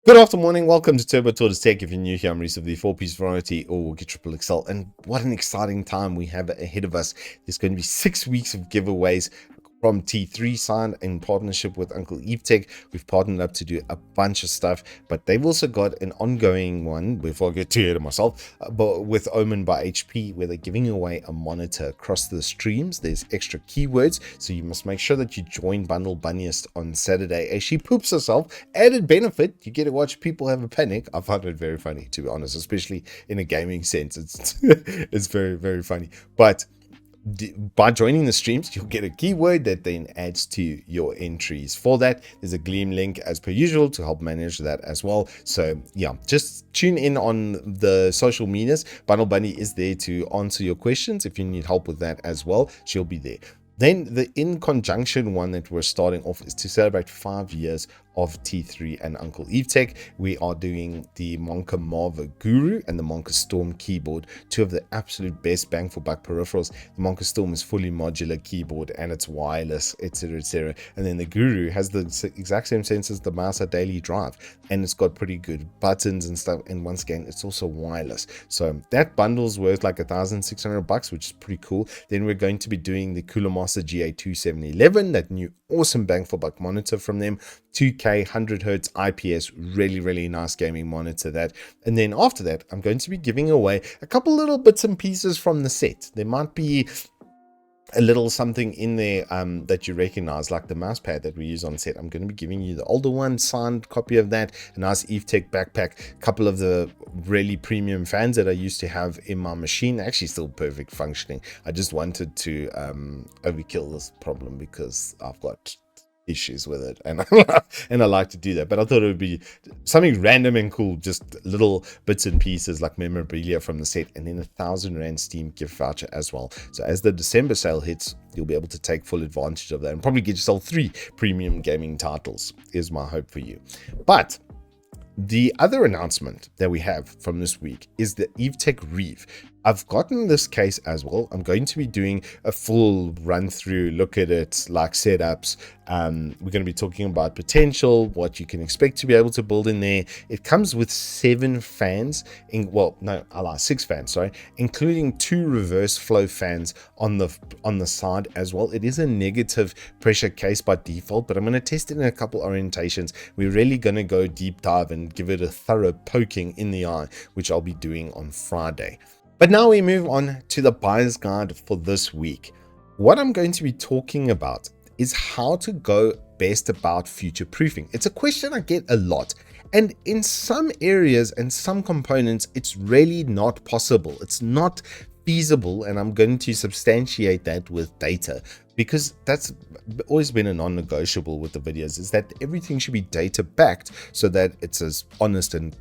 Good afternoon, welcome to Turbo Tortoise Tech. If you're new here, I'm Reeve of the 4-piece variety or get triple XL. And what an exciting time we have ahead of us. There's going to be 6 weeks of giveaways from T3 signed in partnership with Uncle Evetech. We've partnered up to do a bunch of stuff, but they've also got an ongoing one, before I get too ahead of myself, but with Omen by HP, where they're giving away a monitor across the streams. There's extra keywords, so you must make sure that you join Bundle Bunniest on Saturday as she poops herself. Added benefit, you get to watch people have a panic. I find it very funny, to be honest, especially in a gaming sense. It's very, very funny. But by joining the streams, you'll get a keyword that then adds to your entries. For that, there's a Gleam link as per usual to help manage that as well. So yeah, just tune in on the social medias. Bundle Bunny is there to answer your questions. If you need help with that as well, she'll be there. Then the in conjunction one that we're starting off is to celebrate 5 years of T3 and Uncle Evetech. We are doing the Monka Marva Guru and the Monka Storm keyboard, two of the absolute best bang for buck peripherals. The Monka Storm is fully modular keyboard and it's wireless, etc, etc. And then the Guru has the exact same sense as the mouse at daily drive, and it's got pretty good buttons and stuff. And once again, it's also wireless. So that bundle's worth like $1,600, which is pretty cool. Then we're going to be doing the Cooler Master GA2711, that new awesome bang for buck monitor from them. 2K 100 Hertz IPS, really nice gaming monitor that. And then after that, I'm going to be giving away a couple little bits and pieces from the set. There might be a little something in there that you recognize, like the mouse pad that we use on set. I'm going to be giving you the older one, signed copy of that, a nice Evetech backpack, a couple of the really premium fans that I used to have in my machine, actually still perfect functioning. I just wanted to overkill this problem because I've got issues with it, and I like to do that, but I thought it would be something random and cool, just little bits and pieces like memorabilia from the set, and then R1,000 Steam gift voucher as well. So as the December sale hits, you'll be able to take full advantage of that and probably get yourself 3 premium gaming titles, is my hope for you. But the other announcement that we have from this week is the Evetech Reeve. I've gotten this case as well. I'm going to be doing a full run through, look at it, like setups. We're going to be talking about potential, what you can expect to be able to build in there. It comes with 7 fans, I lied, 6 fans, sorry, including 2 reverse flow fans on the side as well. It is a negative pressure case by default, but I'm going to test it in a couple orientations. We're really going to go deep dive and give it a thorough poking in the eye, which I'll be doing on Friday. But now we move on to the buyer's guide for this week. What I'm going to be talking about is how to go best about future proofing. It's a question I get a lot, and in some areas and some components, it's really not possible. It's not feasible, and I'm going to substantiate that with data, because that's always been a non-negotiable with the videos, is that everything should be data backed so that it's as honest and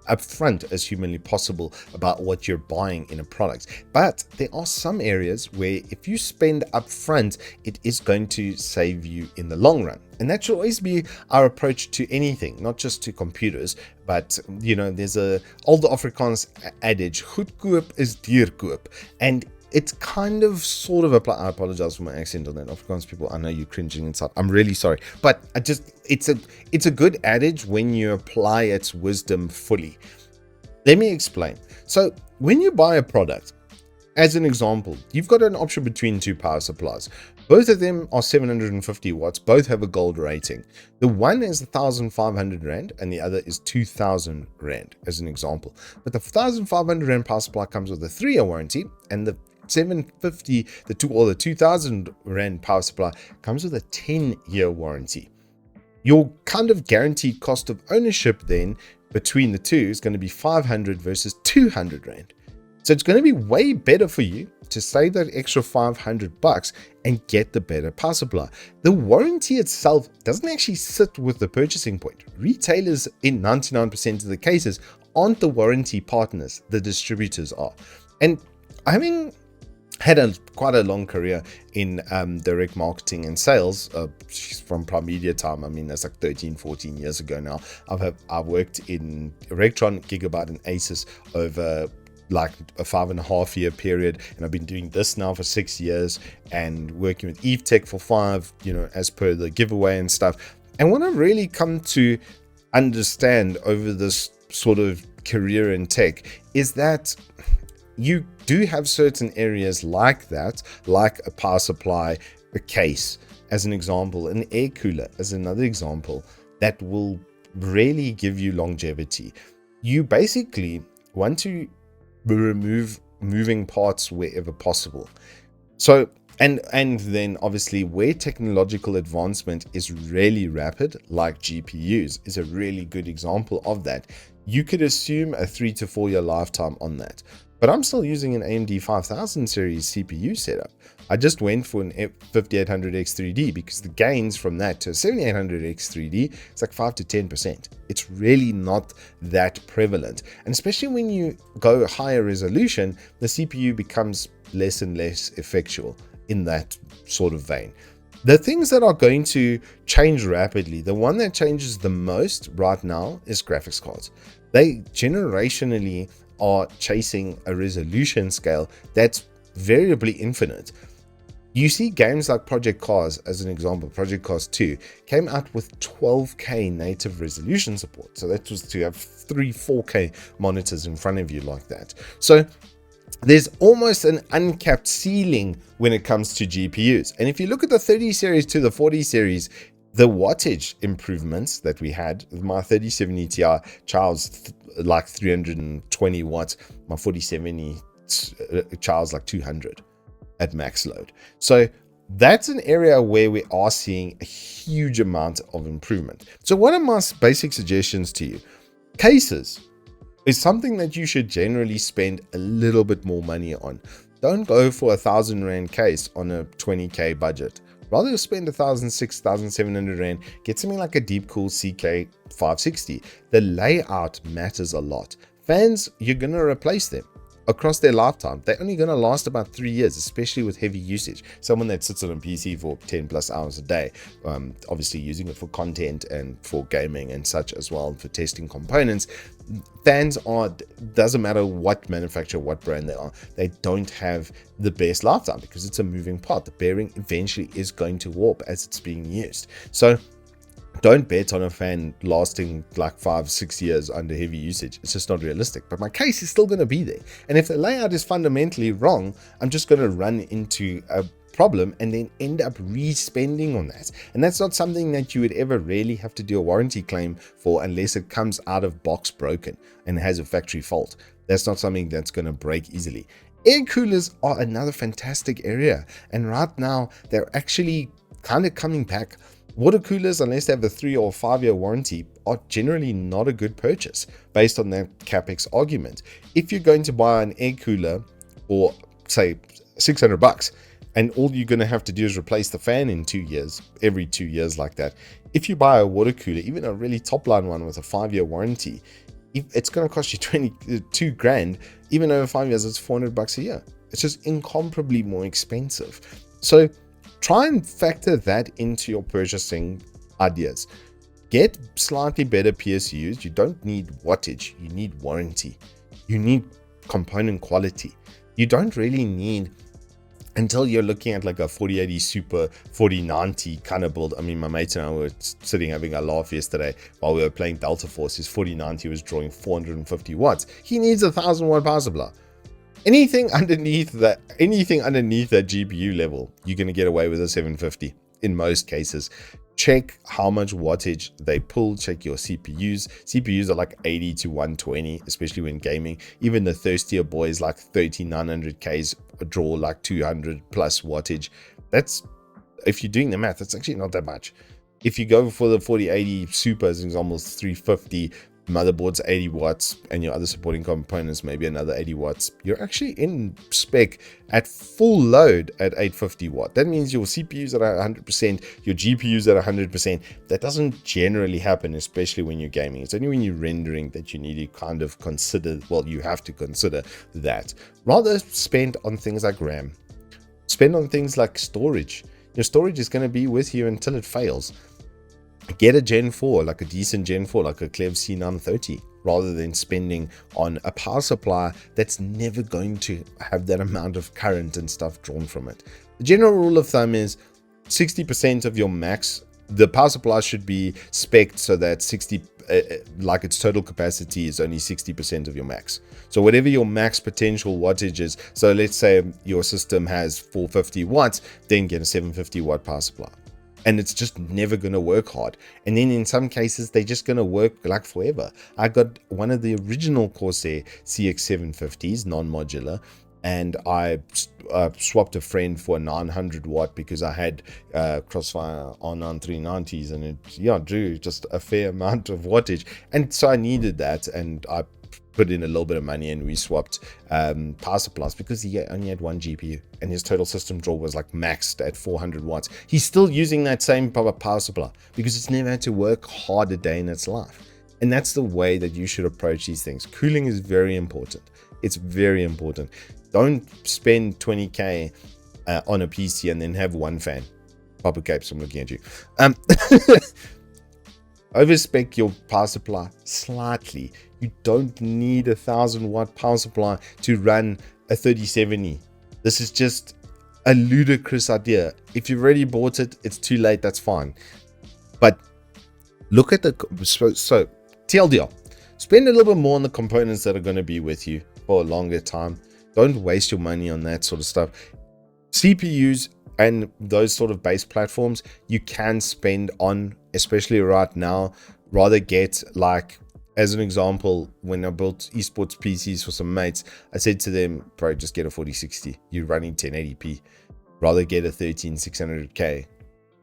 upfront as humanly possible about what you're buying in a product. But there are some areas where if you spend upfront, it is going to save you in the long run. And that should always be our approach to anything, not just to computers, but there's a older Afrikaans adage, goedkoop is duurkoop, and it's kind of sort of apply. I apologize for my accent on that. Afrikaans people, I know you're cringing inside. I'm really sorry, but it's a good adage when you apply its wisdom fully. Let me explain. So when you buy a product, as an example, you've got an option between 2 power supplies. Both of them are 750 watts. Both have a gold rating. The one is 1,500 Rand and the other is 2,000 Rand, as an example. But the 1,500 Rand power supply comes with a 3-year warranty, and the 750, the 2,000 Rand power supply comes with a 10-year warranty. Your kind of guaranteed cost of ownership then between the two is going to be 500 versus 200 Rand. So it's going to be way better for you to save that extra $500 and get the better power supply. The warranty itself doesn't actually sit with the purchasing point. Retailers in 99% of the cases aren't the warranty partners, the distributors are. And having had quite a long career in direct marketing and sales from Prime Media time. I mean, that's like 13-14 years ago now. I've worked in Electron, Gigabyte and Asus over like a 5.5 year period, and I've been doing this now for 6 years and working with Evetech for 5, as per the giveaway and stuff. And what I've really come to understand over this sort of career in tech is that you do have certain areas like that, like a power supply, a case, as an example, an air cooler, as another example, that will really give you longevity. You basically want to remove moving parts wherever possible. So, and then obviously where technological advancement is really rapid, like GPUs, is a really good example of that. You could assume a 3 to 4 year lifetime on that. But I'm still using an AMD 5000 series CPU setup. I just went for an 5800X3D because the gains from that to a 7800X3D is like 5 to 10%. It's really not that prevalent. And especially when you go higher resolution, the CPU becomes less and less effectual in that sort of vein. The things that are going to change rapidly, the one that changes the most right now is graphics cards. They generationally are chasing a resolution scale that's variably infinite. You see games like Project Cars, as an example. Project Cars 2 came out with 12K native resolution support. So that was to have 3 4K monitors in front of you like that. So there's almost an uncapped ceiling when it comes to GPUs. And if you look at the 30 series to the 40 series, the wattage improvements that we had, my 3070 Ti charged like 320 watts, my 4070 charged like 200 at max load. So that's an area where we are seeing a huge amount of improvement. So what are my basic suggestions to you? Cases is something that you should generally spend a little bit more money on. Don't go for a 1,000 Rand case on a 20K budget. Rather spend 1,600-1,700 Rand, get something like a Deepcool CK560. The layout matters a lot. Fans, you're going to replace them across their lifetime. They're only going to last about 3 years, especially with heavy usage. Someone that sits on a PC for 10 plus hours a day, obviously using it for content and for gaming and such as well, for testing components. Fans doesn't matter what manufacturer, what brand they are, they don't have the best lifetime because it's a moving part. The bearing eventually is going to warp as it's being used. So don't bet on a fan lasting like 5-6 years under heavy usage. It's just not realistic. But my case is still going to be there. And if the layout is fundamentally wrong, I'm just going to run into a problem and then end up re-spending on that. And that's not something that you would ever really have to do a warranty claim for unless it comes out of box broken and has a factory fault. That's not something that's going to break easily. Air coolers are another fantastic area. And right now, they're actually kind of coming back. Water coolers, unless they have a 3 or 5 year warranty, are generally not a good purchase based on that capex argument. If you're going to buy an air cooler for say $600 and all you're going to have to do is replace the fan in 2 years, every 2 years like that. If you buy a water cooler, even a really top line one with a 5-year warranty, it's going to cost you 22 grand. Even over 5 years, it's $400 a year. It's just incomparably more expensive. So try and factor that into your purchasing ideas. Get slightly better PSUs. You don't need wattage. You need warranty. You need component quality. You don't really need, until you're looking at like a 4080 Super 4090 kind of build. I mean, my mate and I were sitting having a laugh yesterday while we were playing Delta Force. His 4090 was drawing 450 watts. He needs a 1,000 watt power supply. Anything underneath that GPU level, you're going to get away with a 750 in most cases. Check how much wattage they pull. Check your CPUs. CPUs are like 80 to 120, especially when gaming. Even the thirstier boys like 3900Ks draw like 200 plus wattage. That's, if you're doing the math, that's actually not that much. If you go for the 4080 Super, as an example, 350, motherboard's 80 watts and your other supporting components maybe another 80 watts, you're actually in spec at full load at 850 watt. That means your CPUs at 100%, your GPUs at 100%. That doesn't generally happen, especially when you're gaming. It's only when you're rendering that you need to kind of consider, well, you have to consider that. Rather spend on things like RAM. Spend on things like storage. Your storage is going to be with you until it fails. Get a Gen 4, like a decent Gen 4, like a Clev C930, rather than spending on a power supply that's never going to have that amount of current and stuff drawn from it. The general rule of thumb is 60% of your max, the power supply should be spec'd so that like its total capacity is only 60% of your max. So whatever your max potential wattage is, so let's say your system has 450 watts, then get a 750 watt power supply. And it's just never going to work hard. And then in some cases, they're just going to work like forever. I got one of the original Corsair CX750s, non-modular, and I swapped a friend for a 900 watt because I had Crossfire R9 390s, and it drew just a fair amount of wattage. And so I needed that, and I put in a little bit of money and we swapped power supplies because he only had one GPU and his total system draw was like maxed at 400 watts. He's still using that same power supply because it's never had to work hard a day in its life. And that's the way that you should approach these things. Cooling is very important. It's very important. Don't spend 20k on a PC and then have one fan. Papa Capes, I'm looking at you. Overspec your power supply slightly. You don't need 1,000 watt power supply to run a 3070. This is just a ludicrous idea. If you've already bought it, it's too late. That's fine. But look at the so TLDR. Spend a little bit more on the components that are going to be with you for a longer time. Don't waste your money on that sort of stuff. CPUs and those sort of base platforms you can spend on, especially right now. Rather get, like, as an example, when I built esports PCs for some mates, I said to them, bro, just get a 4060. You're running 1080p. Rather get a 13600K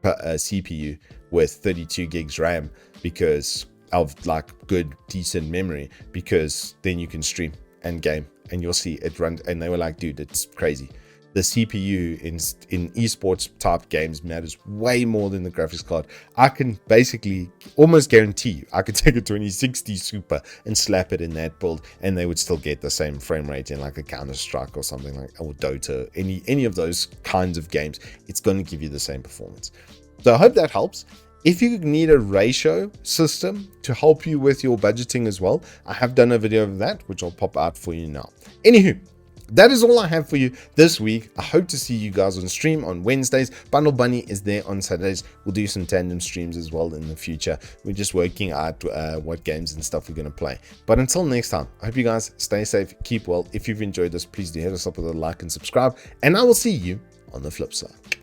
CPU with 32 gigs RAM because of like good, decent memory, because then you can stream and game and you'll see it run. And they were like, dude, it's crazy. The CPU in esports type games matters way more than the graphics card. I can basically almost guarantee you, I could take a 2060 Super and slap it in that build and they would still get the same frame rate in like a Counter-Strike or something like, or Dota, any of those kinds of games. It's going to give you the same performance. So I hope that helps. If you need a ratio system to help you with your budgeting as well, I have done a video of that, which I'll pop out for you now. Anywho, that is all I have for you this week. I hope to see you guys on stream on Wednesdays. Bundle Bunny is there on Saturdays. We'll do some tandem streams as well in the future. We're just working out what games and stuff we're going to play. But until next time, I hope you guys stay safe, keep well. If you've enjoyed this, please do hit us up with a like and subscribe. And I will see you on the flip side.